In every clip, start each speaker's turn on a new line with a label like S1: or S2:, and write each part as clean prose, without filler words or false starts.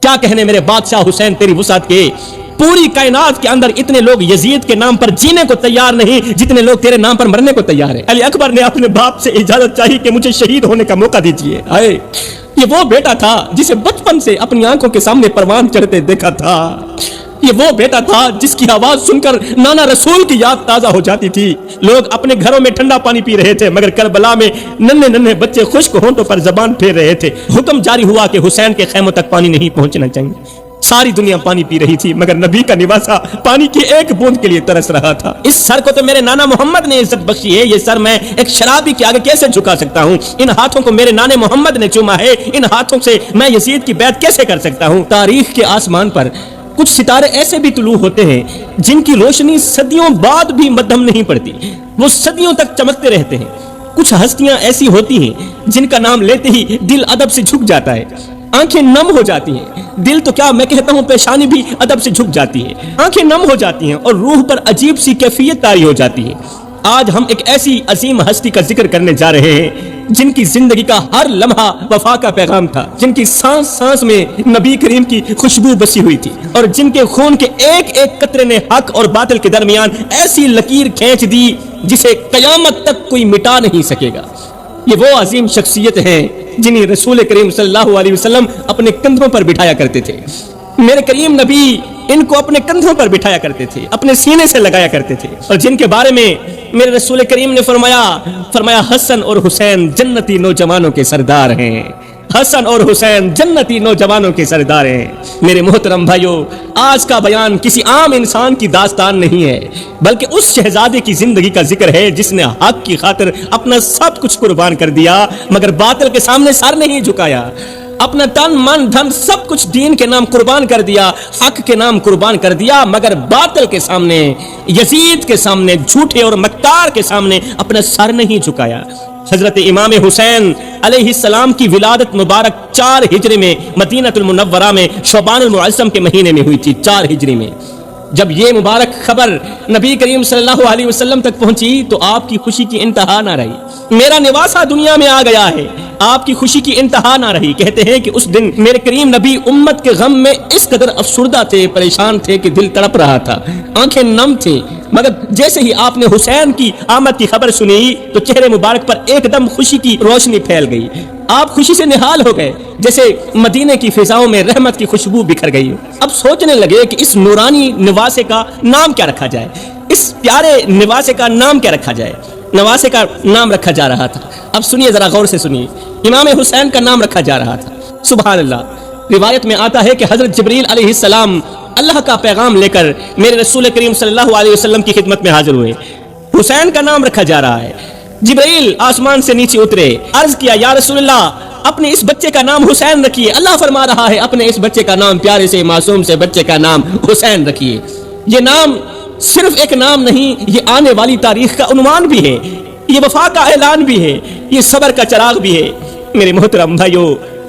S1: کیا کہنے میرے بادشاہ حسین تیری وسعت کے، پوری کائنات کے اندر اتنے لوگ یزید کے نام پر جینے کو تیار نہیں جتنے لوگ تیرے نام پر مرنے کو تیار ہیں۔ علی اکبر نے اپنے باپ سے اجازت چاہی کہ مجھے شہید ہونے کا موقع دیجیے۔ یہ وہ بیٹا تھا جسے بچپن سے اپنی آنکھوں کے سامنے پروان چڑھتے دیکھا تھا، یہ وہ بیٹا تھا جس کی آواز سن کر نانا رسول کی یاد تازہ ہو جاتی تھی۔ لوگ اپنے گھروں میں ٹھنڈا پانی پی رہے تھے مگر کربلا میں ننھے ننھے بچے خشک ہونٹوں پر زبان پھیر رہے تھے۔ حکم جاری ہوا کہ حسین کے خیموں تک پانی نہیں پہنچنا چاہیے۔ ساری دنیا پانی پی رہی تھی مگر نبی کا نواسا پانی کی ایک بوند کے لیے ترس رہا تھا۔ اس سر کو تو میرے نانا محمد نے عزت بخشی ہے، یہ سر میں ایک شرابی کے آگے کیسے جھکا سکتا ہوں؟ ان ہاتھوں کو میرے نانے محمد نے چوما ہے، ان ہاتھوں سے میں یزید کی بیعت کیسے کر سکتا ہوں؟ تاریخ کے آسمان پر کچھ ستارے ایسے بھی طلوع ہوتے ہیں جن کی روشنی صدیوں بعد بھی مدھم نہیں پڑتی، وہ صدیوں تک چمکتے رہتے ہیں۔ کچھ ہستیاں ایسی ہوتی ہیں جن کا نام لیتے ہی دل ادب سے جھک جاتا ہے، آنکھیں نم ہو جاتی ہیں، دل تو کیا میں کہتا ہوں پیشانی بھی ادب سے جھک جاتی ہے، آنکھیں نم ہو جاتی ہیں اور روح پر عجیب سی کیفیت طاری ہو جاتی ہے۔ آج ہم ایک ایسی عظیم ہستی کا ذکر کرنے جا رہے ہیں جن کی زندگی کا ہر لمحہ وفا کا پیغام تھا، جن کی سانس سانس میں نبی کریم کی خوشبو بسی ہوئی تھی، اور جن کے خون کے ایک ایک قطرے نے حق اور باطل کے درمیان ایسی لکیر کھینچ دی جسے قیامت تک کوئی مٹا نہیں سکے گا۔ یہ وہ عظیم شخصیت ہیں جنہیں رسول کریم صلی اللہ علیہ وسلم اپنے کندھوں پر بٹھایا کرتے تھے۔ میرے کریم نبی ان کو اپنے کندھوں پر بٹھایا کرتے تھے، اپنے سینے سے لگایا کرتے تھے، اور جن کے بارے میں میرے رسول کریم نے فرمایا حسن اور حسین جنتی نوجوانوں کے سردار ہیں، حسن اور حسین جنتی نوجوانوں کے سردار ہیں۔ میرے محترم بھائیو، آج کا بیان کسی عام انسان کی داستان نہیں ہے بلکہ اس شہزادے کی زندگی کا ذکر ہے جس نے حق کی خاطر اپنا سب کچھ قربان کر دیا مگر باطل کے سامنے سر نہیں جھکایا، اپنا تن من دھن سب کچھ دین کے نام قربان کر دیا، حق کے نام قربان کر دیا مگر باطل کے سامنے، یزید کے سامنے، جھوٹے اور مکار کے سامنے اپنا سر نہیں جھکایا۔ حضرت امام حسین علیہ السلام کی ولادت مبارک 4 ہجری میں مدینہ المنورہ میں شعبان المعظم کے مہینے میں ہوئی تھی، 4 ہجری میں۔ جب یہ مبارک خبر نبی کریم صلی اللہ علیہ وسلم تک پہنچی تو آپ کی خوشی کی انتہا نہ رہی۔ میرا نواسا دنیا میں آ گیا ہے، آپ کی خوشی کی انتہا نہ رہی۔ کہتے ہیں کہ اس دن میرے کریم نبی امت کے غم میں اس قدر افسردہ تھے، پریشان تھے کہ دل تڑپ رہا تھا، آنکھیں نم تھیں، مگر جیسے ہی آپ نے حسین کی آمد کی خبر سنی تو چہرے مبارک پر ایک دم خوشی کی روشنی پھیل گئی۔ آپ خوشی سے نہال ہو گئے جیسے مدینے کی فضاؤں میں رحمت کی خوشبو بکھر گئی ہو۔ اب سوچنے لگے کہ اس نورانی نواسے کا نام کیا رکھا جائے، اس پیارے نواسے کا نام کیا رکھا جائے۔ نواسے کا نام رکھا جا رہا تھا، اب سنیے ذرا غور سے سنیے، امام حسین کا نام رکھا جا رہا تھا۔ سبحان اللہ، روایت میں آتا ہے کہ حضرت جبریل علیہ السلام اللہ کا پیغام لے کر میرے رسول کریم صلی اللہ علیہ وسلم کی خدمت میں حاضر ہوئے۔ حسین کا نام رکھا جا رہا ہے، جبریل آسمان سے نیچے اترے، عرض کیا یا رسول اللہ اپنے اس بچے کا نام حسین رکھیے۔ اللہ فرما رہا ہے اپنے اس بچے کا نام، پیارے سے معصوم سے بچے کا نام حسین رکھیے۔ یہ نام صرف ایک نام نہیں، یہ آنے والی تاریخ کا عنوان بھی ہے، یہ وفا کا اعلان بھی ہے، یہ صبر کا چراغ بھی ہے۔ میرے محترم بھائیو،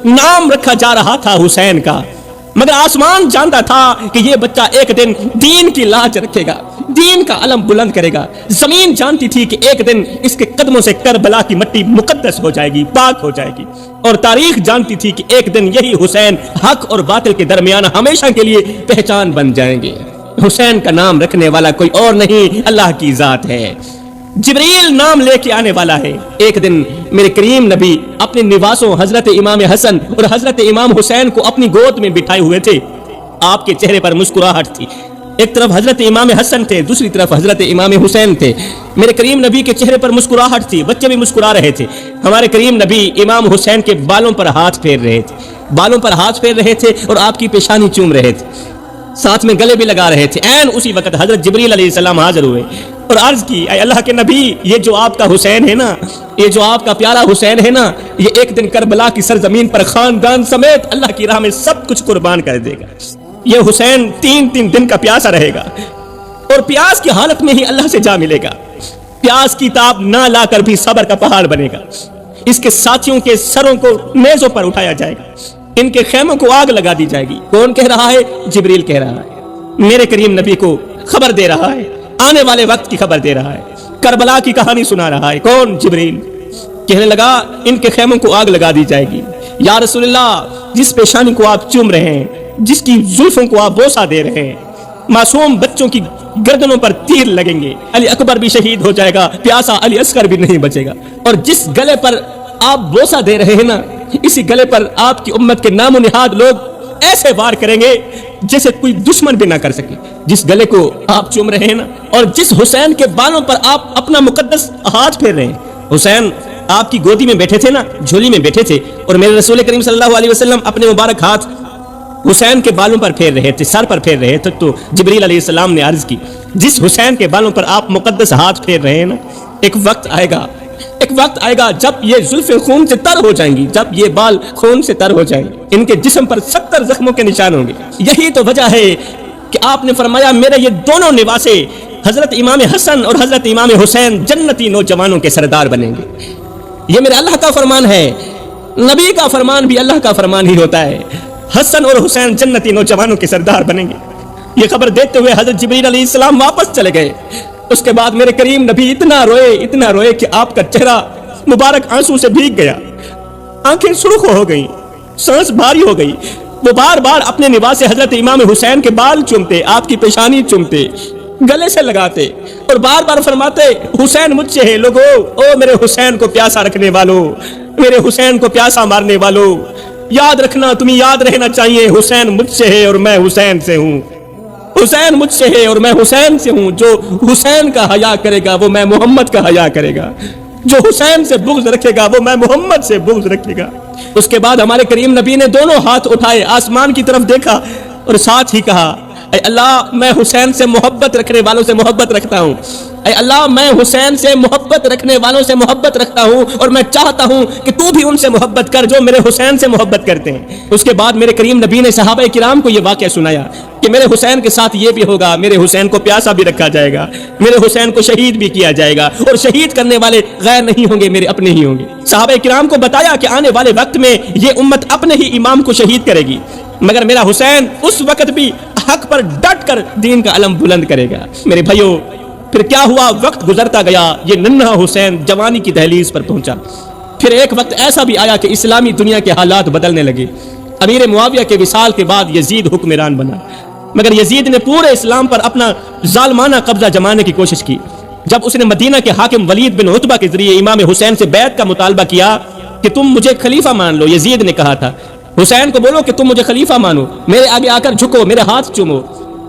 S1: نام رکھا جا رہا تھا حسین کا، مگر آسمان جانتا تھا کہ یہ بچہ ایک دن دین کی لاج رکھے گا، دین کا علم بلند کرے گا۔ زمین جانتی تھی کہ ایک دن اس کے قدموں سے کربلا کی مٹی مقدس ہو جائے گی، پاک ہو جائے گی، اور تاریخ جانتی تھی کہ ایک دن یہی حسین حق اور باطل کے درمیان ہمیشہ کے لیے پہچان بن جائیں گے۔ حسین کا نام رکھنے والا کوئی اور نہیں، اللہ کی ذات ہے۔ جبریل نام لے کے آنے والا ہے۔ ایک دن میرے کریم نبی اپنے نواسوں حضرت امام حسن اور حضرت امام حسین کو اپنی گود میں بٹھائے ہوئے تھے، آپ کے چہرے پر مسکراہٹ تھی۔ ایک طرف حضرت امام حسن تھے، دوسری طرف حضرت امام حسین تھے۔ میرے کریم نبی کے چہرے پر مسکراہٹ تھی، بچے بھی مسکرا رہے تھے۔ ہمارے کریم نبی امام حسین کے بالوں پر ہاتھ پھیر رہے تھے، بالوں پر ہاتھ پھیر رہے تھے اور آپ کی پیشانی چوم رہے تھے، ساتھ میں گلے بھی لگا رہے تھے۔ عین اسی وقت حضرت جبریل علیہ السلام حاضر ہوئے اور عرض کی، اے اللہ کے نبی، یہ جو آپ کا حسین ہے نا، یہ جو آپ کا پیارا حسین ہے نا، یہ ایک دن کربلا کی سرزمین پر خاندان سمیت اللہ کی راہ میں سب کچھ قربان کر دے گا۔ یہ حسین 3 دن کا پیاسا رہے گا اور پیاس کی حالت میں ہی اللہ سے جا ملے گا۔ پیاس کی تاب نہ لا کر بھی صبر کا پہاڑ بنے گا۔ اس کے ساتھیوں کے سروں کو نیزوں پر اٹھایا جائے گا، ان کے خیموں کو آگ لگا دی جائے گی۔ کون کہہ رہا ہے؟ جبریل کہہ رہا ہے، میرے کریم نبی کو خبر دے رہا ہے، آنے والے وقت کی خبر دے رہا ہے، کربلا کی کہانی سنا رہا ہے۔ کون؟ جبریل کہنے لگا ان کے خیموں کو آگ لگا دی جائے گی۔ یا رسول اللہ، جس پیشانی کو آپ چوم رہے ہیں جس کی زلفوں کو آپ بوسہ دے رہے ہیں، معصوم بچوں کی گردنوں پر تیر لگیں گے، علی اکبر بھی شہید ہو جائے گا، پیاسا علی اصغر بھی نہیں بچے گا، اور جس گلے پر آپ بوسہ دے رہے ہیں نا، اسی گلے پر آپ کی امت کے نام و نہاد لوگ ایسے وار کریں گے جیسے کوئی دشمن بھی نہ کر سکے۔ جس گلے کو آپ چوم رہے ہیں نا، اور جس حسین کے بالوں پر آپ اپنا مقدس ہاتھ پھیر رہے ہیں، حسین آپ کی گودی میں بیٹھے تھے نا، جھولی میں بیٹھے تھے، اور میرے رسول کریم صلی اللہ علیہ وسلم اپنے مبارک ہاتھ حسین کے بالوں پر پھیر رہے تھے، سر پر پھیر رہے تھے، تو جبریل علیہ السلام نے عرض کی جس حسین کے بالوں پر آپ مقدس ہاتھ پھیر رہے ہیں نا، ایک وقت آئے گا جب یہ زلفیں خون سے تر ہو جائیں گی، جب یہ بال خون سے تر ہو جائیں گے، ان کے جسم پر 70 زخموں کے نشان ہوں گے۔ یہی تو وجہ ہے کہ آپ نے فرمایا میرے یہ دونوں نواسے حضرت امام حسن اور حضرت امام حسین جنتی نوجوانوں کے سردار بنیں گے۔ یہ میرے اللہ کا فرمان ہے، نبی کا فرمان بھی اللہ کا فرمان ہی ہوتا ہے، حسن اور حسین جنتی نوجوانوں کے سردار بنیں گے۔ یہ خبر دیتے ہوئے حضرت جبریل علیہ السلام واپس چلے گئے۔ اس کے بعد میرے کریم نبی اتنا روئے کہ آپ کا چہرہ مبارک آنسو سے بھیگ گیا، آنکھیں سرخ ہو گئیں، سانس بھاری ہو گئی۔ وہ بار بار اپنے نواز سے حضرت امام حسین کے بال چومتے، آپ کی پیشانی چومتے، گلے سے لگاتے، اور بار بار فرماتے حسین مجھ سے ہے، لوگو او میرے حسین کو پیاسا رکھنے والو، میرے حسین کو پیاسا مارنے والو، یاد رکھنا، تمہیں یاد رہنا چاہیے، حسین مجھ سے ہے اور میں حسین سے ہوں، حسین مجھ سے ہے اور میں حسین سے ہوں، جو حسین کا حیا کرے گا وہ میں محمد کا حیا کرے گا، جو حسین سے بغض رکھے گا وہ میں محمد سے بغض رکھے گا۔ اس کے بعد ہمارے کریم نبی نے دونوں ہاتھ اٹھائے، آسمان کی طرف دیکھا اور ساتھ ہی کہا اے اللہ میں حسین سے محبت رکھنے والوں سے محبت رکھتا ہوں، اے اللہ میں حسین سے محبت رکھنے والوں سے محبت رکھتا ہوں، اور میں چاہتا ہوں کہ تو بھی ان سے محبت کر جو میرے حسین سے محبت کرتے ہیں۔ اس کے بعد میرے کریم نبی نے صحابہ کرام کو یہ واقعہ سنایا کہ میرے حسین کے ساتھ یہ بھی ہوگا، میرے حسین کو پیاسا بھی رکھا جائے گا، میرے حسین کو شہید بھی کیا جائے گا، اور شہید کرنے والے غیر نہیں ہوں گے، میرے اپنے ہی ہوں گے۔ صحابہ کرام کو بتایا کہ آنے والے وقت میں یہ امت اپنے ہی امام کو شہید کرے گی، مگر میرا حسین اس وقت بھی حق پر ڈٹ کر دین کا علم بلند کرے گا۔ میرے بھائیو پھر کیا ہوا، وقت گزرتا گیا، یہ ننھا حسین جوانی کی دہلیز پر پہنچا۔ پھر ایک وقت ایسا بھی آیا کہ اسلامی دنیا کے حالات بدلنے لگے۔ امیر معاویہ کے وصال کے بعد یزید حکمران بنا، مگر یزید نے پورے اسلام پر اپنا ظالمانہ قبضہ جمانے کی کوشش کی۔ جب اس نے مدینہ کے حاکم ولید بن عتبہ کے ذریعے امام حسین سے بیعت کا مطالبہ کیا کہ تم مجھے خلیفہ مان لو، یزید نے کہا تھا حسین کو بولو کہ تم مجھے خلیفہ مانو، میرے آگے آ کر جھکو، میرے ہاتھ چومو،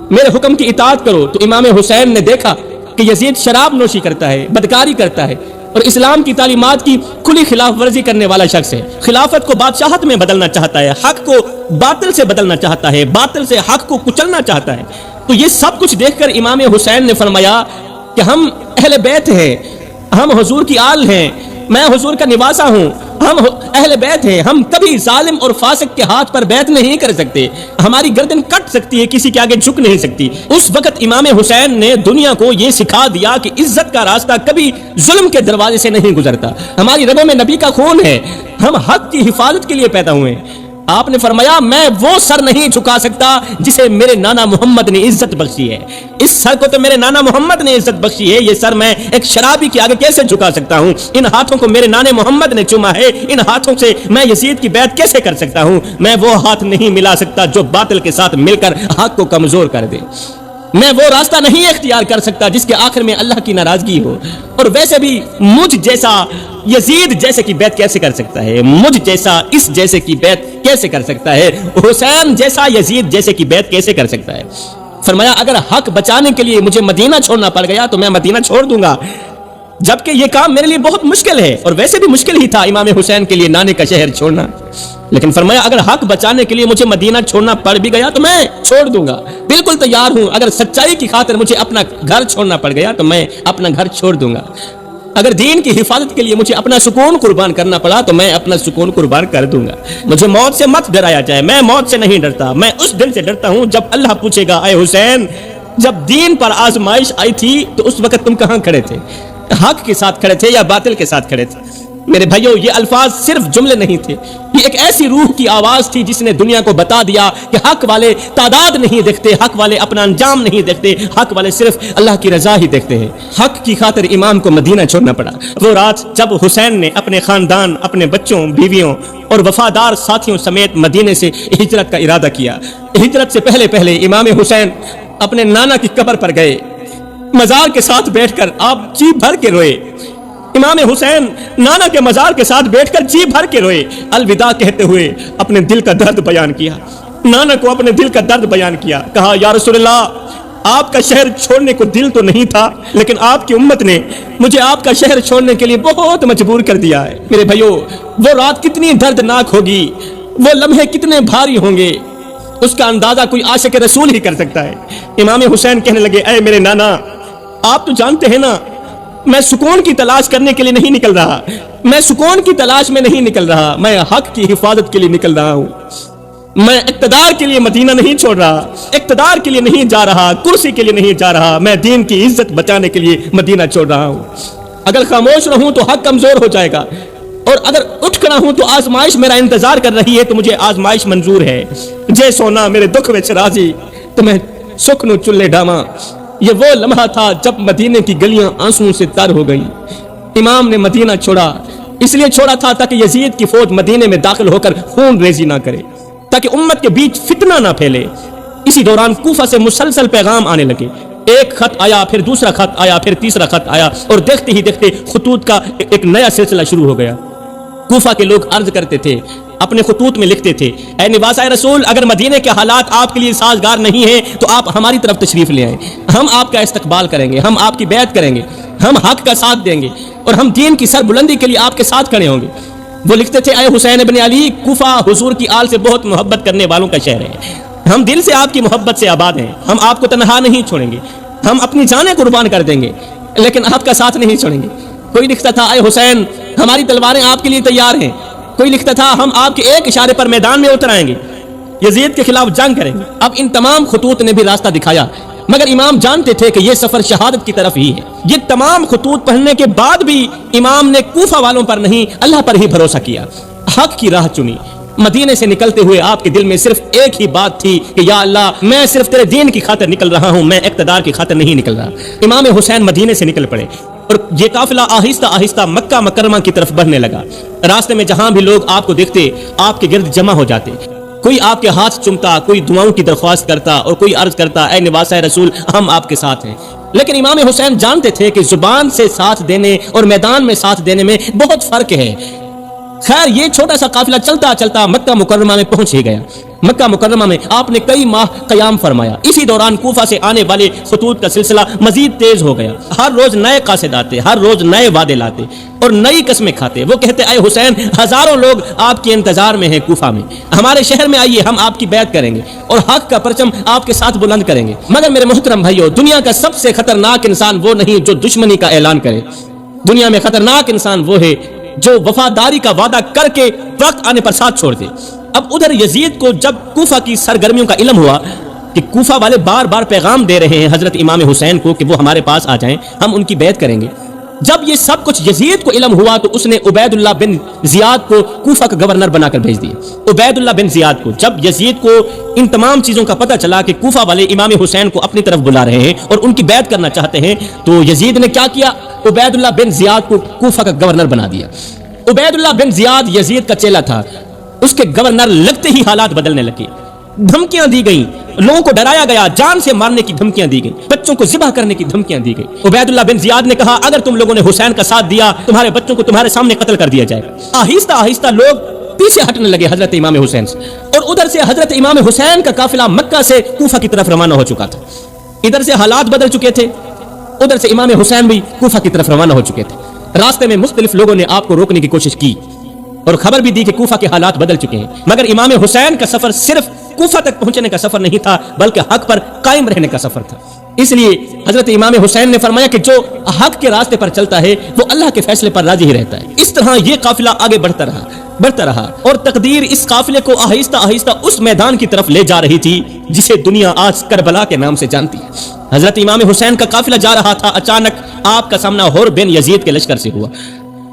S1: میرے حکم کی اطاعت کرو۔ تو امام حسین نے دیکھا کہ یزید شراب نوشی کرتا ہے، بدکاری کرتا ہے، اور اسلام کی تعلیمات کی کھلی خلاف ورزی کرنے والا شخص ہے، خلافت کو بادشاہت میں بدلنا چاہتا ہے، حق کو باطل سے بدلنا چاہتا ہے، باطل سے حق کو کچلنا چاہتا ہے۔ تو یہ سب کچھ دیکھ کر امام حسین نے فرمایا کہ ہم اہل بیت ہیں، ہم حضور کی آل ہیں، میں حضور کا نواسہ ہوں، ہم اہل بیت ہیں، ہم کبھی ظالم اور فاسق کے ہاتھ پر بیعت نہیں کر سکتے، ہماری گردن کٹ سکتی ہے، کسی کے آگے جھک نہیں سکتی۔ اس وقت امام حسین نے دنیا کو یہ سکھا دیا کہ عزت کا راستہ کبھی ظلم کے دروازے سے نہیں گزرتا، ہماری رگوں میں نبی کا خون ہے، ہم حق کی حفاظت کے لیے پیدا ہوئے ہیں۔ آپ نے فرمایا میں وہ سر نہیں جھکا سکتا جسے میرے نانا محمد نے عزت بخشی ہے، اس سر کو تو میرے نانا محمد نے عزت بخشی ہے، یہ سر میں ایک شرابی کے آگے کیسے جھکا سکتا ہوں؟ ان ہاتھوں کو میرے نانے محمد نے چوما ہے، ان ہاتھوں سے میں یزید کی بیعت کیسے کر سکتا ہوں؟ میں وہ ہاتھ نہیں ملا سکتا جو باطل کے ساتھ مل کر حق کو کمزور کر دے، میں وہ راستہ نہیں اختیار کر سکتا جس کے آخر میں اللہ کی ناراضگی ہو۔ اور ویسے بھی مجھ جیسا یزید جیسے کی بیعت کیسے کر سکتا ہے؟ مجھ جیسا اس جیسے کی بیعت کیسے کر سکتا ہے؟ حسین جیسا یزید جیسے کی بیعت کیسے کر سکتا ہے؟ فرمایا اگر حق بچانے کے لیے مجھے مدینہ چھوڑنا پڑ گیا تو میں مدینہ چھوڑ دوں گا، جبکہ یہ کام میرے لیے بہت مشکل ہے، اور ویسے بھی مشکل ہی تھا امام حسین کے لیے نانے کا شہر چھوڑنا، لیکن فرمایا اگر حق بچانے کے لیے مجھے مدینہ چھوڑنا پڑ بھی گیا تو میں چھوڑ دوں گا، بالکل تیار ہوں، اگر سچائی کی خاطر مجھے اپنا گھر چھوڑنا پڑ گیا تو میں اپنا گھر چھوڑ دوں گا، اگر دین کی حفاظت کے لیے مجھے اپنا سکون قربان کرنا پڑا تو میں اپنا سکون قربان کر دوں گا۔ مجھے موت سے مت ڈرایا جائے، میں موت سے نہیں ڈرتا، میں اس دن سے ڈرتا ہوں جب اللہ پوچھے گا اے حسین جب دین پر آزمائش آئی تھی تو اس وقت تم کہاں کھڑے تھے؟ حق کے ساتھ کھڑے تھے یا باطل کے ساتھ کھڑے تھے؟ میرے بھائیوں، یہ الفاظ صرف جملے نہیں تھے، یہ ایک ایسی روح کی آواز تھی جس نے دنیا کو بتا دیا کہ حق والے تعداد نہیں دیکھتے، حق والے اپنا انجام نہیں دیکھتے، حق والے صرف اللہ کی رضا ہی دیکھتے ہیں۔ حق کی خاطر امام کو مدینہ چھوڑنا پڑا۔ وہ رات جب حسین نے اپنے خاندان، اپنے بچوں، بیویوں اور وفادار ساتھیوں سمیت مدینے سے ہجرت کا ارادہ کیا، ہجرت سے پہلے امام حسین اپنے نانا کی قبر پر گئے، مزار کے ساتھ بیٹھ کر آپ جی بھر کے روئے۔ امام حسین نانا کے مزار کے ساتھ بیٹھ کر جی بھر کے روئے، الوداع کہتے ہوئے اپنے دل کا درد بیان کیا، نانا کو اپنے دل کا درد بیان کیا۔ کہا یا رسول اللہ، آپ کا شہر چھوڑنے کو دل تو نہیں تھا، لیکن آپ کی امت نے مجھے آپ کا شہر چھوڑنے کے لیے بہت مجبور کر دیا ہے۔ میرے بھائیوں، وہ رات کتنی دردناک ہوگی، وہ لمحے کتنے بھاری ہوں گے، اس کا اندازہ کوئی عاشق رسول ہی کر سکتا ہے۔ امام حسین کہنے لگے، اے میرے نانا، آپ تو جانتے ہیں نا، میں سکون کی تلاش کرنے کے لیے نہیں نکل رہا، میں سکون کی تلاش میں نہیں نکل رہا، میں حق کی حفاظت کے لیے نکل رہا ہوں۔ میں اقتدار کے لیے مدینہ نہیں چھوڑ رہا، اقتدار کے لیے نہیں جا رہا، کرسی کے لیے نہیں جا رہا، میں دین کی عزت بچانے کے لیے مدینہ چھوڑ رہا ہوں۔ اگر خاموش رہوں تو حق کمزور ہو جائے گا، اور اگر اٹھ کھڑا ہوں تو آزمائش میرا انتظار کر رہی ہے، تو مجھے آزمائش منظور ہے۔ جے سونا میرے دکھ وچ راضی، تو میں سکھ نو چلے ڈاواں۔ یہ وہ لمحہ تھا جب مدینے کی گلیاں آنسوں سے تر ہو گئیں۔ امام نے مدینہ چھوڑا، اس لیے چھوڑا تھا تاکہ یزید کی فوج مدینے میں داخل ہو کر خون ریزی نہ کرے، تاکہ امت کے بیچ فتنہ نہ پھیلے۔ اسی دوران کوفہ سے مسلسل پیغام آنے لگے، ایک خط آیا، پھر دوسرا خط آیا، پھر تیسرا خط آیا، اور دیکھتے ہی دیکھتے خطوط کا ایک نیا سلسلہ شروع ہو گیا۔ کوفہ کے لوگ عرض کرتے تھے، اپنے خطوط میں لکھتے تھے، اے نواسہ رسول، اگر مدینے کے حالات آپ کے لیے سازگار نہیں ہیں تو آپ ہماری طرف تشریف لے آئیں، ہم آپ کا استقبال کریں گے، ہم آپ کی بیعت کریں گے، ہم حق کا ساتھ دیں گے، اور ہم دین کی سربلندی کے لیے آپ کے ساتھ کھڑے ہوں گے۔ وہ لکھتے تھے، اے حسین ابن علی، کوفہ حضور کی آل سے بہت محبت کرنے والوں کا شہر ہے، ہم دل سے آپ کی محبت سے آباد ہیں، ہم آپ کو تنہا نہیں چھوڑیں گے، ہم اپنی جانیں قربان کر دیں گے، لیکن آپ کا ساتھ نہیں چھوڑیں گے۔ کوئی لکھتا تھا، اے حسین، ہماری تلواریں آپ کے لیے تیار ہیں۔ کوئی لکھتا تھا، ہم آپ کے ایک اشارے پر میدان میں اتر آئیں گے، یزید کے خلاف جنگ کریں گے۔ اب ان تمام خطوط نے بھی راستہ دکھایا، مگر امام جانتے تھے کہ یہ سفر شہادت کی طرف ہی ہے۔ یہ تمام خطوط پڑھنے کے بعد بھی امام نے کوفہ والوں پر نہیں، اللہ پر ہی بھروسہ کیا، حق کی راہ چنی۔ مدینے سے نکلتے ہوئے آپ کے دل میں صرف ایک ہی بات تھی کہ یا اللہ، میں صرف تیرے دین کی خاطر نکل رہا ہوں، میں اقتدار کی خاطر نہیں نکل رہا۔ امام حسین مدینے سے نکل پڑے، اور یہ قافلہ آہستہ آہستہ مکہ مکرمہ کی طرف بڑھنے لگا۔ راستے میں جہاں بھی لوگ آپ کو دیکھتے، آپ کے گرد جمع ہو جاتے، کوئی آپ کے ہاتھ چومتا، کوئی دعاؤں کی درخواست کرتا، اور کوئی عرض کرتا، اے نواسہ رسول، ہم آپ کے ساتھ ہیں۔ لیکن امام حسین جانتے تھے کہ زبان سے ساتھ دینے اور میدان میں ساتھ دینے میں بہت فرق ہے۔ خیر، یہ چھوٹا سا قافلہ چلتا چلتا مکہ مکرمہ میں پہنچ ہی گیا۔ مکہ مکرمہ میں آپ نے کئی ماہ قیام فرمایا۔ اسی دوران کوفہ سے آنے والے خطوط کا سلسلہ مزید تیز ہو گیا۔ ہر روز نئے قاصد آتے، ہر روز نئے وعدے لاتے اور نئی قسمیں کھاتے۔ وہ کہتے، اے حسین، ہزاروں لوگ آپ کے انتظار میں ہیں کوفہ میں، ہمارے شہر میں آئیے، ہم آپ کی بیعت کریں گے اور حق کا پرچم آپ کے ساتھ بلند کریں گے۔ مگر میرے محترم بھائیو، دنیا کا سب سے خطرناک انسان وہ نہیں جو دشمنی کا اعلان کرے، دنیا میں خطرناک انسان وہ ہے جو وفاداری کا وعدہ کر کے وقت آنے پر ساتھ چھوڑ دے۔ اب ادھر یزید کو جب کوفہ کی سرگرمیوں کا علم ہوا کہ کوفہ والے بار بار پیغام دے رہے ہیں حضرت امام حسین کو کہ وہ ہمارے پاس آ جائیں، ہم ان کی بیعت کریں گے، جب یہ سب کچھ یزید کو علم ہوا تو اس نے عبید اللہ بن زیاد کو کوفہ کا گورنر بنا کر بھیج دیا۔ عبید اللہ بن زیاد کو جب یزید کو ان تمام چیزوں کا پتہ چلا کہ کوفہ والے امام حسین کو اپنی طرف بلا رہے ہیں اور ان کی بیعت کرنا چاہتے ہیں، تو یزید نے کیا کیا؟ عبید اللہ بن زیاد کو کوفہ کا گورنر بنا دیا۔ عبید اللہ بن زیاد یزید کا چیلا تھا، اس کے گورنر لگتے ہی حالات بدلنے لگے، دھمکیاں دی گئیں، لوگوں کو ڈرایا گیا، جان سے مارنے کی دھمکیاں دی گئیں، بچوں کو ذبح کرنے کی دھمکیاں دی گئیں۔ عبید اللہ بن زیاد نے کہا، اگر تم لوگوں نے حسین کا ساتھ دیا، تمہارے بچوں کو تمہارے سامنے قتل کر دیا جائے گا۔ آہستہ آہستہ لوگ پیچھے ہٹنے لگے حضرت امام حسین سے، اور ادھر سے حضرت امام حسین کا قافلہ مکہ سے کوفہ کی طرف روانہ ہو چکا تھا۔ ادھر سے حالات بدل چکے تھے، ادھر سے امام حسین بھی کوفہ کی طرف روانہ ہو چکے تھے۔ راستے میں مختلف لوگوں نے آپ کو روکنے کی کوشش کی اور خبر بھی دی کہ کوفہ کے حالات بدل چکے ہیں، مگر امام حسین کا سفر صرف کوفہ تک پہنچنے کا سفر نہیں تھا، بلکہ حق پر قائم رہنے کا سفر تھا۔ اس لیے حضرت امام حسین نے فرمایا کہ جو حق کے راستے پر چلتا ہے وہ اللہ کے فیصلے پر راضی ہی رہتا ہے۔ اس طرح یہ قافلہ آگے بڑھتا رہا اور تقدیر اس قافلے کو آہستہ آہستہ اس میدان کی طرف لے جا رہی تھی جسے دنیا آج کربلا کے نام سے جانتی ہے۔ حضرت امام حسین کا قافلہ جا رہا تھا، اچانک آپ کا سامنا حر بن یزید کے لشکر سے ہوا۔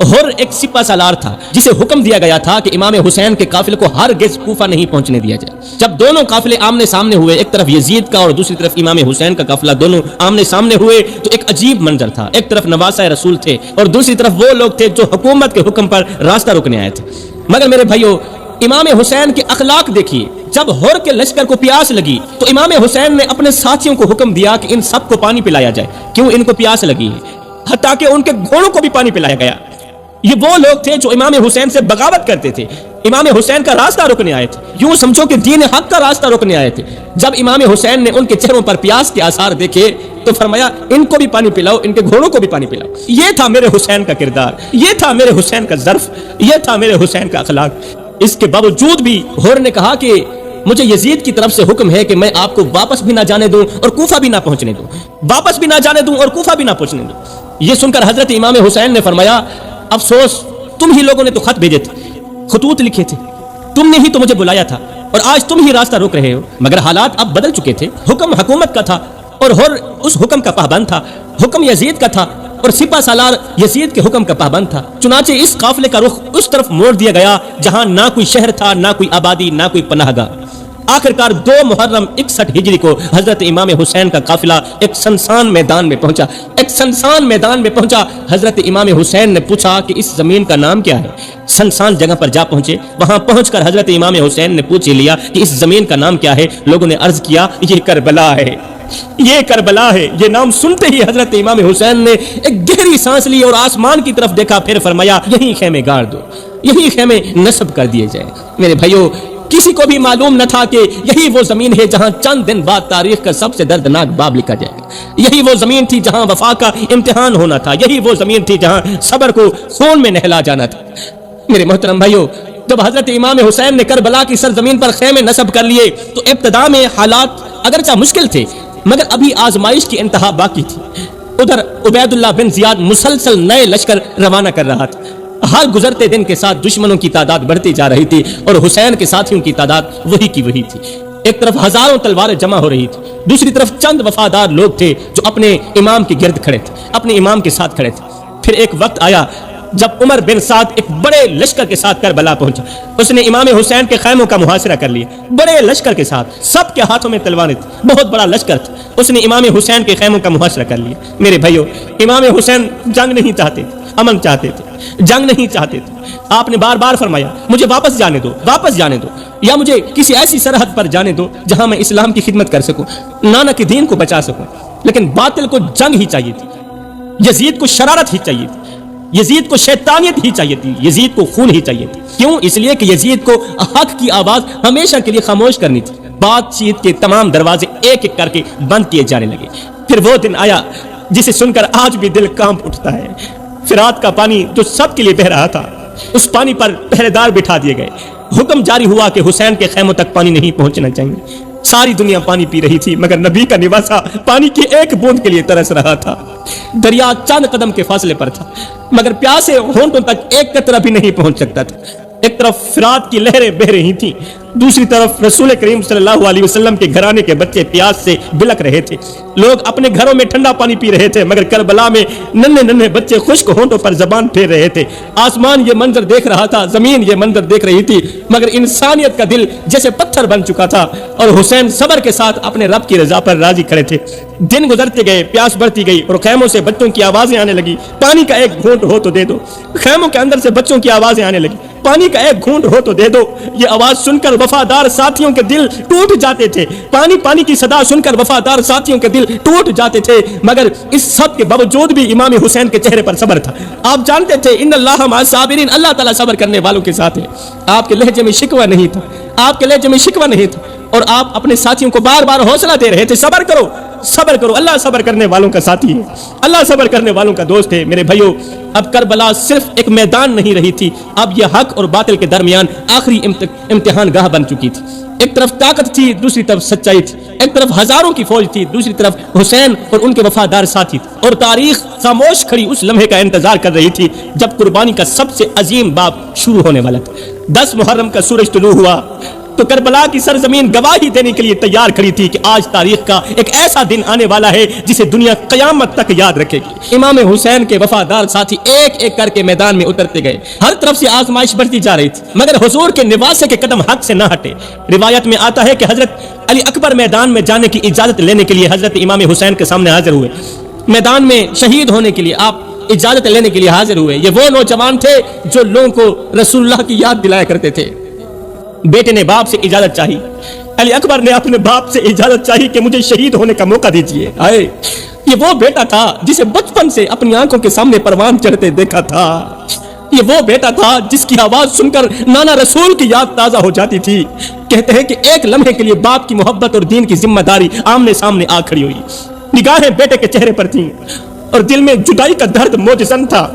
S1: ہر ایک سپہ سالار تھا جسے حکم دیا گیا تھا کہ امام حسین کے قافلے کو ہرگز کوفہ نہیں پہنچنے دیا جائے۔ جب دونوں قافلے آمنے سامنے ہوئے، ایک طرف یزید کا اور دوسری طرف امام حسین کا قافلہ، دونوں آمنے سامنے ہوئے تو ایک عجیب منظر تھا۔ ایک طرف نواسہ رسول تھے اور دوسری طرف وہ لوگ تھے جو حکومت کے حکم پر راستہ روکنے آئے تھے۔ مگر میرے بھائیو، امام حسین کے اخلاق دیکھیے۔ جب ہر کے لشکر کو پیاس لگی تو امام حسین نے اپنے ساتھیوں کو حکم دیا کہ ان سب کو پانی پلایا جائے، کیوں ان کو پیاس لگی ہے، حتیٰ کہ ان کے گھوڑوں کو بھی پانی پلایا گیا۔ یہ وہ لوگ تھے جو امام حسین سے بغاوت کرتے تھے، امام حسین کا راستہ روکنے آئے تھے، یوں سمجھو کہ دین حق کا راستہ روکنے آئے تھے۔ جب امام حسین نے ان کے چہروں پر پیاس کے آثار دیکھے تو فرمایا ان کو بھی پانی پلاؤ، ان کے گھوڑوں کو بھی پانی پلاؤ۔ یہ تھا میرے حسین کا کردار، یہ تھا میرے حسین کا ظرف، یہ تھا میرے حسین کا اخلاق۔ اس کے باوجود بھی ہور نے کہا کہ مجھے یزید کی طرف سے حکم ہے کہ میں آپ کو واپس بھی نہ جانے دوں اور کوفہ بھی نہ پہنچنے دوں، واپس بھی نہ جانے دوں اور کوفہ بھی نہ پہنچنے دوں۔ یہ سن کر حضرت امام حسین نے فرمایا افسوس، تم ہی لوگوں نے تو خط بھیجے تھے، خطوط لکھے تھے، تم نے ہی تو مجھے بلایا تھا اور آج تم ہی راستہ روک رہے ہو۔ مگر حالات اب بدل چکے تھے، حکم حکومت کا تھا اور ہر اس حکم کا پابند تھا، حکم یزید کا تھا اور سپہ سالار یزید کے حکم کا پابند تھا۔ چنانچہ اس قافلے کا رخ اس طرف موڑ دیا گیا جہاں نہ کوئی شہر تھا، نہ کوئی آبادی، نہ کوئی پناہ گاہ۔ آخرکار 2 محرم 61 ہجری کو حضرت امام حسین کا قافلہ ایک سنسان میدان میں پہنچا، ایک سنسان میدان میں پہنچا۔ حضرت امام حسین نے پوچھا کہ اس زمین کا نام کیا ہے؟ سنسان جگہ پر جا پہنچے، وہاں پہنچ کر حضرت امام حسین نے پوچھ لیا کہ اس زمین کا نام کیا ہے؟ لوگوں نے عرض کیا یہ کربلا ہے، یہ کربلا ہے۔ یہ نام سنتے ہی حضرت امام حسین نے ایک گہری سانس لی اور آسمان کی طرف دیکھا، پھر فرمایا یہی خیمے گاڑ دو، یہی خیمے نصب کر دیے جائیں۔ میرے بھائیو، کسی کو بھی معلوم نہ تھا کہ یہی وہ زمین ہے جہاں چند دن بعد تاریخ کا سب سے دردناک باب لکھا جائے گا۔ یہی وہ زمین تھی جہاں وفا کا امتحان ہونا تھا، یہی وہ زمین تھی جہاں صبر کو خون میں نہلا جانا تھا۔ میرے محترم بھائیو، جب حضرت امام حسین نے کربلا کی سرزمین پر خیمے نصب کر لیے تو ابتدا میں حالات اگرچہ مشکل تھے مگر ابھی آزمائش کی انتہا باقی تھی۔ ادھر عبید اللہ بن زیاد مسلسل نئے لشکر روانہ کر رہا تھا۔ ہر گزرتے دن کے ساتھ دشمنوں کی تعداد بڑھتی جا رہی تھی اور حسین کے ساتھیوں کی تعداد وہی کی وہی تھی۔ ایک طرف ہزاروں تلواریں جمع ہو رہی تھی، دوسری طرف چند وفادار لوگ تھے جو اپنے امام کے گرد کھڑے تھے، اپنے امام کے ساتھ کھڑے تھے۔ پھر ایک وقت آیا جب عمر بن سعد ایک بڑے لشکر کے ساتھ کربلا پہنچا۔ اس نے امام حسین کے خیموں کا محاصرہ کر لیا، بڑے لشکر کے ساتھ، سب کے ہاتھوں میں تلواریں تھیں، بہت بڑا لشکر تھا۔ اس نے امام حسین کے خیموں کا محاصرہ کر لیا۔ میرے بھائیو، امام حسین جنگ نہیں چاہتے تھے، امن چاہتے تھے، جنگ نہیں چاہتے تھے۔ آپ نے بار بار فرمایا مجھے واپس جانے دو، واپس جانے دو، یا مجھے کسی ایسی سرحد پر جانے دو جہاں میں اسلام کی خدمت کر سکوں، نانا کے دین کو بچا سکوں۔ لیکن باطل کو جنگ ہی چاہیے تھی، یزید کو شرارت ہی چاہیے تھی، یزید کو شیطانیت ہی چاہیے تھی، یزید کو خون ہی چاہیے تھی۔ کیوں؟ اس لیے کہ یزید کو حق کی آواز ہمیشہ کے لیے خاموش کرنی تھی۔ بات چیت کے تمام دروازے ایک ایک کر کے بند کیے جانے لگے۔ پھر وہ دن آیا جسے سن کر آج بھی دل کانپ اٹھتا ہے۔ فرات کا پانی جو سب کے لیے بہ رہا تھا، اس پانی پر پہرے دار بٹھا دیے گئے۔ حکم جاری ہوا کہ حسین کے خیموں تک پانی نہیں پہنچنا چاہیے۔ ساری دنیا پانی پی رہی تھی مگر نبی کا نواسہ پانی کی ایک بوند کے لیے ترس رہا تھا۔ دریا چند قدم کے فاصلے پر تھا مگر پیاسے ہونٹوں تک ایک قطرہ بھی نہیں پہنچ سکتا تھا۔ ایک طرف فرات کی لہریں بہ رہی تھیں، دوسری طرف رسول کریم صلی اللہ علیہ وسلم کے گھرانے کے بچے پیاس سے بلک رہے تھے۔ لوگ اپنے گھروں میں ٹھنڈا پانی پی رہے تھے مگر کربلا میں ننھے ننھے بچے خشک ہونٹوں پر زبان پھیر رہے تھے۔ آسمان یہ منظر دیکھ رہا تھا، زمین یہ منظر دیکھ رہی تھی مگر انسانیت کا دل جیسے پتھر بن چکا تھا اور حسین صبر کے ساتھ اپنے رب کی رضا پر راضی کھڑے تھے۔ دن گزرتے گئے، پیاس بڑھتی گئی اور خیموں سے بچوں کی آوازیں آنے لگی، پانی کا ایک گھونٹ ہو تو دے دو۔ خیموں کے اندر سے بچوں کی آوازیں آنے لگی، پانی کا ایک گھونٹ ہو تو دے دو۔ یہ آواز سن کر وفادار ساتھیوں کے دل ٹوٹ جاتے تھے، پانی پانی کی صدا سن کر وفادار ساتھیوں کے دل ٹوٹ جاتے تھے مگر اس سب کے باوجود بھی امام حسین کے چہرے پر صبر تھا۔ آپ جانتے تھے ان اللہ مع الصابرین، اللہ تعالیٰ صبر کرنے والوں کے ساتھ ہے۔ آپ کے لہجے میں شکوہ نہیں تھا، آپ کے لہجے میں شکوہ نہیں تھا اور آپ اپنے ساتھیوں کو بار بار حوصلہ دے رہے تھے، صبر کرو، صبر کرو، اللہ صبر کرنے والوں کا ساتھی ہے، اللہ صبر کرنے والوں کا دوست ہے۔ میرے بھائیو، اب کربلا صرف ایک میدان نہیں رہی تھی، اب یہ حق اور باطل کے درمیان آخری امتحان گاہ بن چکی تھی۔ ایک طرف طاقت تھی، دوسری طرف سچائی تھی، ایک طرف ہزاروں کی فوج تھی، دوسری طرف حسین اور ان کے وفادار ساتھی تھے، اور تاریخ خاموش کھڑی اس لمحے کا انتظار کر رہی تھی جب قربانی کا سب سے عظیم باب شروع ہونے والا تھا۔ 10 محرم کا سورج طلوع ہوا تو تو کربلا کی سرزمین گواہی دینے کے لیے تیار کھڑی تھی کہ آج تاریخ کا ایک ایسا دن آنے والا ہے جسے دنیا قیامت تک یاد رکھے گی۔ امام حسین کے وفادار ساتھی ایک ایک کر کے میدان میں اترتے گئے، ہر طرف سے آزمائش بڑھتی جا رہی تھی، مگر حضور کے نواسے کے قدم حق سے نہ ہٹے۔ روایت میں آتا ہے کہ حضرت علی اکبر میدان میں جانے کی اجازت لینے کے لیے حضرت امام حسین کے سامنے حاضر ہوئے، میدان میں شہید ہونے کے لیے آپ اجازت لینے کے لیے حاضر ہوئے۔ یہ وہ نوجوان تھے جو لوگوں کو رسول اللہ کی یاد دلایا کرتے تھے۔ بیٹے نے باپ سے اجازت چاہی، علی اکبر نے اپنے باپ سے اجازت چاہی کہ مجھے شہید ہونے کا موقع دیجیے۔ آئے یہ وہ بیٹا تھا جسے بچپن سے اپنی آنکھوں کے سامنے پروان چڑھتے دیکھا تھا، یہ وہ بیٹا تھا جس کی آواز سن کر نانا رسول کی یاد تازہ ہو جاتی تھی۔ کہتے ہیں کہ ایک لمحے کے لیے باپ کی محبت اور دین کی ذمہ داری آمنے سامنے آ کھڑی ہوئی، نگاہیں بیٹے کے چہرے پر تھیں اور دل میں جدائی کا درد موجزن تھا۔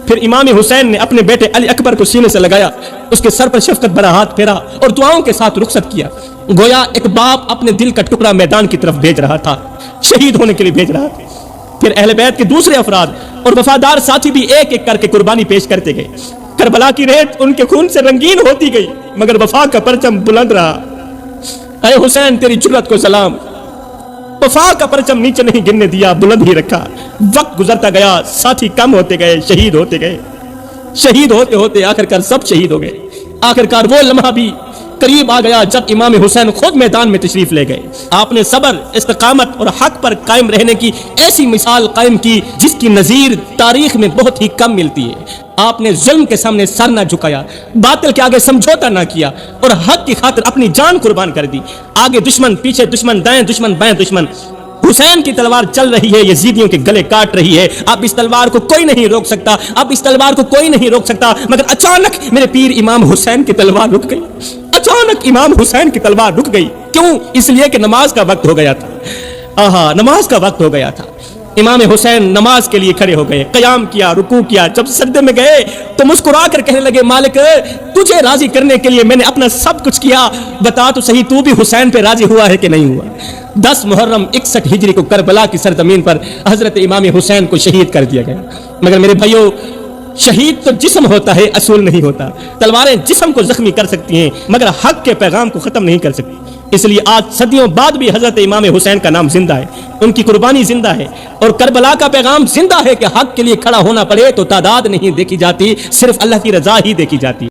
S1: پھر امام حسین نے اپنے بیٹے علی اکبر کو سینے سے لگایا، اس کے سر پر شفقت بھرا ہاتھ پھیرا اور دعاؤں کے ساتھ رخصت کیا، گویا ایک باپ اپنے دل کا ٹکڑا میدان کی طرف بھیج رہا تھا، شہید ہونے کے لیے بھیج رہا تھا۔ پھر اہل بیت کے دوسرے افراد اور وفادار ساتھی بھی ایک ایک کر کے قربانی پیش کرتے گئے۔ کربلا کی ریت ان کے خون سے رنگین ہوتی گئی، مگر وفا کا پرچم بلند رہا۔ اے حسین تیری جرأت کو سلام، وفا کا پرچم نیچے نہیں گرنے دیا، بلند ہی رکھا۔ وقت گزرتا گیا، ساتھی کم ہوتے گئے، شہید ہوتے گئے، شہید ہوتے ہوتے آخرکار سب شہید ہو گئے۔ آخرکار وہ لمحہ بھی قریب آ گیا جب امام حسین خود میدان میں تشریف لے گئے۔ آپ نے صبر، استقامت اور حق پر قائم رہنے کی ایسی مثال قائم کی جس کی نظیر تاریخ میں بہت ہی کم ملتی ہے۔ آپ نے ظلم کے سامنے سر نہ جھکایا، باطل کے آگے سمجھوتا نہ کیا اور حق کی خاطر اپنی جان قربان کر دی۔ آگے دشمن، پیچھے دشمن، دائیں دشمن، بائیں دشمن، حسین کی تلوار چل رہی ہے، یزیدیوں کے گلے کاٹ رہی ہے۔ اب اس تلوار کو کوئی نہیں روک سکتا، اب اس تلوار کو کوئی نہیں روک سکتا، مگر اچانک میرے پیر امام حسین کی تلوار رک گئی۔ اچانک امام حسین کی تلوار رک گئی، کیوں؟ اس لیے کہ نماز کا وقت ہو گیا تھا۔ آہا، نماز کا وقت ہو گیا تھا۔ امام حسین نماز کے لیے کھڑے ہو گئے، قیام کیا، رکوع کیا۔ جب سجدے میں گئے تو مسکرا کر کہنے لگے، مالک تجھے راضی کرنے کے لیے میں نے اپنا سب کچھ کیا، بتا تو صحیح تو بھی حسین پہ راضی ہوا ہے کہ نہیں ہوا؟ 10 محرم 61 ہجری کو کربلا کی سرزمین پر حضرت امام حسین کو شہید کر دیا گیا۔ مگر میرے بھائیوں، شہید تو جسم ہوتا ہے، اصول نہیں ہوتا۔ تلواریں جسم کو زخمی کر سکتی ہیں مگر حق کے پیغام کو ختم نہیں کر سکتی۔ اس لیے آج صدیوں بعد بھی حضرت امام حسین کا نام زندہ ہے، ان کی قربانی زندہ ہے، اور کربلا کا پیغام زندہ ہے کہ حق کے لیے کھڑا ہونا پڑے تو تعداد نہیں دیکھی جاتی، صرف اللہ کی رضا ہی دیکھی جاتی۔